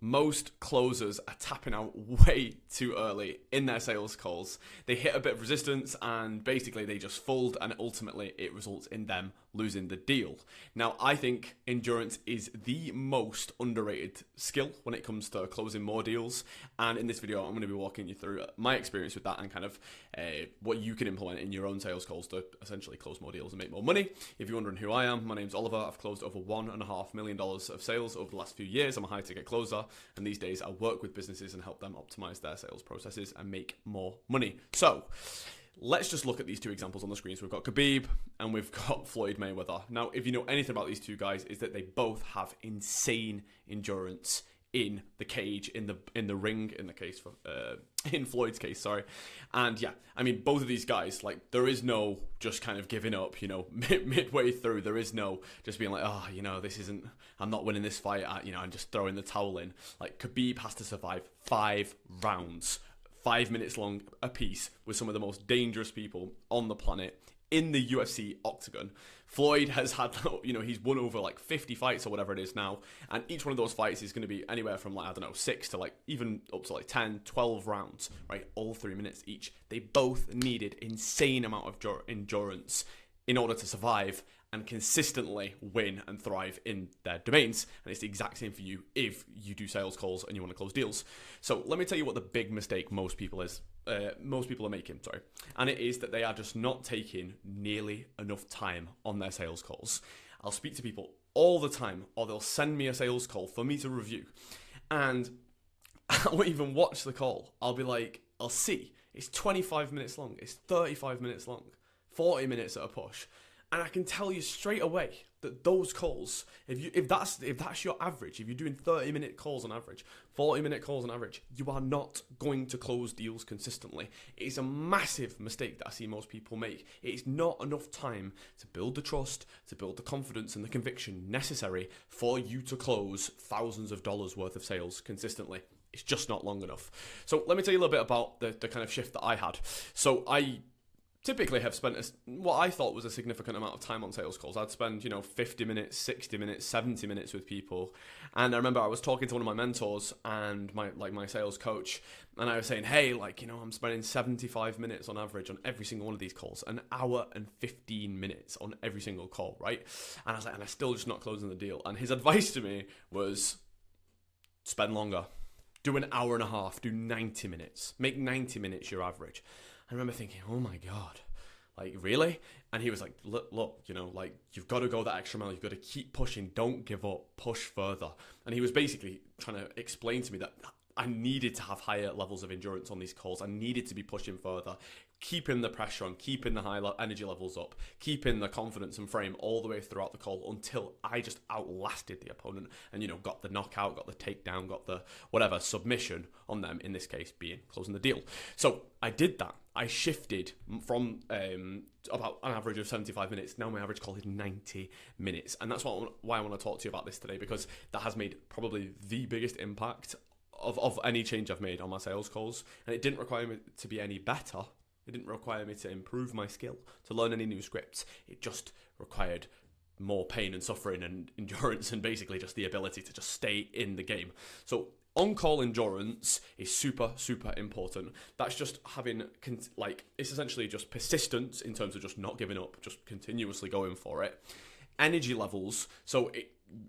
most closers are tapping out way too early in their sales calls. They hit a bit of resistance and basically they just fold, and ultimately it results in them losing the deal. Now, I think endurance is the most underrated skill when it comes to closing more deals, and in this video I'm going to be walking you through my experience with that and kind of what you can implement in your own sales calls to essentially close more deals and make more money. If you're wondering who I am, my name's Oliver. I've closed over $1.5 million of sales over the last few years. I'm a high ticket closer, and these days I work with businesses and help them optimize their sales processes and make more money. So let's just look at these two examples on the screen. So we've got Khabib and we've got Floyd Mayweather. Now, if you know anything about these two guys, is that they both have insane endurance in the cage, in the ring, in the case for in Floyd's case, sorry. And yeah, I mean, both of these guys, like, there is no just kind of giving up, midway through. There is no just being like, I'm not winning this fight, and just throwing the towel in. Like, Khabib has to survive 5 rounds, 5 minutes long a piece, with some of the most dangerous people on the planet in the UFC octagon. Floyd has had, he's won over like 50 fights or whatever it is now, and each one of those fights is going to be anywhere from 6 to even up to 10, 12 rounds, right? All 3 minutes each. They both needed insane amount of endurance in order to survive and consistently win and thrive in their domains. And it's the exact same for you if you do sales calls and you want to close deals. So let me tell you what the big mistake most people are making, and it is that they are just not taking nearly enough time on their sales calls. I'll speak to people all the time, or they'll send me a sales call for me to review, and I won't even watch the call. I'll be like, I'll see it's 25 minutes long, it's 35 minutes long, 40 minutes at a push. And I can tell you straight away that those calls, if that's your average, if you're doing 30-minute calls on average, 40-minute calls on average, you are not going to close deals consistently. It is a massive mistake that I see most people make. It is not enough time to build the trust, to build the confidence and the conviction necessary for you to close thousands of dollars worth of sales consistently. It's just not long enough. So let me tell you a little bit about the kind of shift that I had. So I typically have spent what I thought was a significant amount of time on sales calls. I'd spend, 50 minutes, 60 minutes, 70 minutes with people. And I remember I was talking to one of my mentors and my sales coach, and I was saying, hey, I'm spending 75 minutes on average on every single one of these calls, an hour and 15 minutes on every single call, right? And I was like, and I'm still just not closing the deal. And his advice to me was, spend longer. Do an hour and a half, do 90 minutes. Make 90 minutes your average. I remember thinking, oh my God, really? And he was like, look, you've got to go that extra mile. You've got to keep pushing. Don't give up. Push further. And he was basically trying to explain to me that I needed to have higher levels of endurance on these calls. I needed to be pushing further, keeping the pressure on, keeping the high energy levels up, keeping the confidence and frame all the way throughout the call until I just outlasted the opponent and, got the knockout, got the takedown, got the whatever submission on them, in this case being closing the deal. So I did that. I shifted from about an average of 75 minutes. Now my average call is 90 minutes. And that's why I want to talk to you about this today, because that has made probably the biggest impact of any change I've made on my sales calls. And it didn't require me to be any better. It didn't require me to improve my skill, to learn any new scripts. It just required more pain and suffering and endurance, and basically just the ability to just stay in the game. So on-call endurance is super, super important. That's just having, it's essentially just persistence in terms of just not giving up, just continuously going for it. Energy levels, so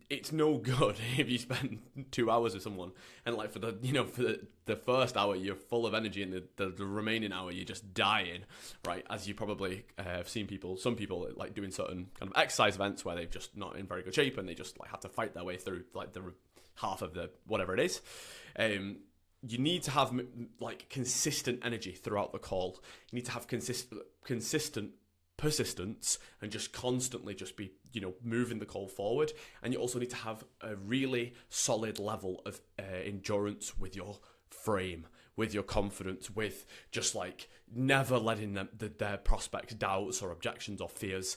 it's no good if you spend 2 hours with someone and for the first hour you're full of energy, and the remaining hour you're just dying, right? As you probably have seen some people doing certain kind of exercise events where they're just not in very good shape and they just have to fight their way through the half of the whatever it is. You need to have consistent energy throughout the call. You need to have consistent persistence and just constantly just be moving the call forward. And you also need to have a really solid level of endurance with your frame, with your confidence, with just never letting their prospects' doubts or objections or fears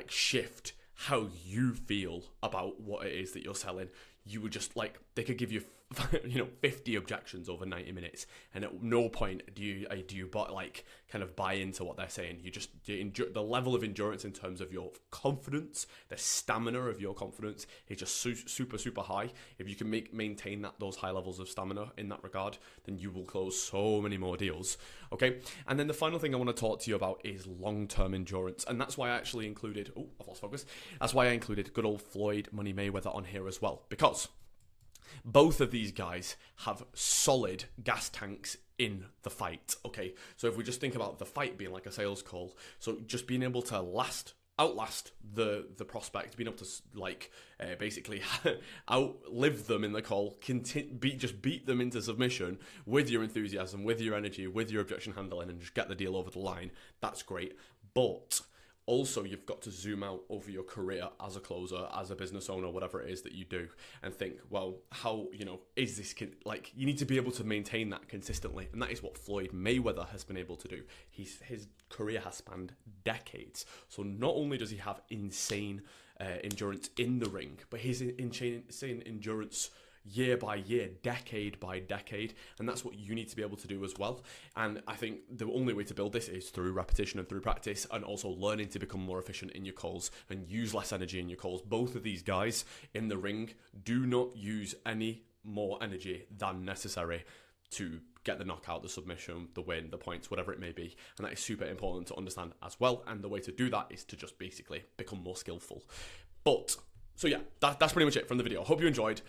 shift how you feel about what it is that you're selling. you would just like, they could give you 50 objections over 90 minutes, and at no point do you like kind of buy into what they're saying. The level of endurance in terms of your confidence, the stamina of your confidence is just super high. If you can maintain those high levels of stamina in that regard, then you will close so many more deals. Okay, and then the final thing I want to talk to you about is long-term endurance, and that's why I actually included, I've lost focus. That's why I included good old Floyd Money Mayweather on here as well, because both of these guys have solid gas tanks in the fight. Okay, so if we just think about the fight being like a sales call, so just being able to outlast the prospect, being able to basically outlive them in the call, beat them into submission with your enthusiasm, with your energy, with your objection handling, and just get the deal over the line. That's great, but also, you've got to zoom out over your career as a closer, as a business owner, whatever it is that you do, and think, well, how, is this, you need to be able to maintain that consistently. And that is what Floyd Mayweather has been able to do. His career has spanned decades. So not only does he have insane endurance in the ring, but his insane endurance year by year, decade by decade, and that's what you need to be able to do as well. And I think the only way to build this is through repetition and through practice, and also learning to become more efficient in your calls and use less energy in your calls. Both of these guys in the ring do not use any more energy than necessary to get the knockout, the submission, the win, the points, whatever it may be. And that is super important to understand as well. And the way to do that is to just basically become more skillful. So yeah, that's pretty much it from the video. I hope you enjoyed.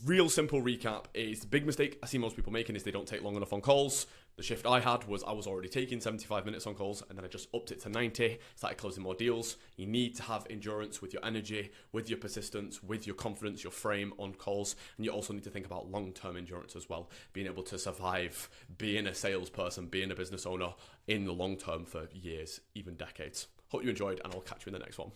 Real simple recap is the big mistake I see most people making is they don't take long enough on calls. The shift I had was I was already taking 75 minutes on calls, and then I just upped it to 90, started closing more deals. You need to have endurance with your energy, with your persistence, with your confidence, your frame on calls, and you also need to think about long-term endurance as well, being able to survive being a salesperson, being a business owner in the long term for years, even decades. Hope you enjoyed, and I'll catch you in the next one.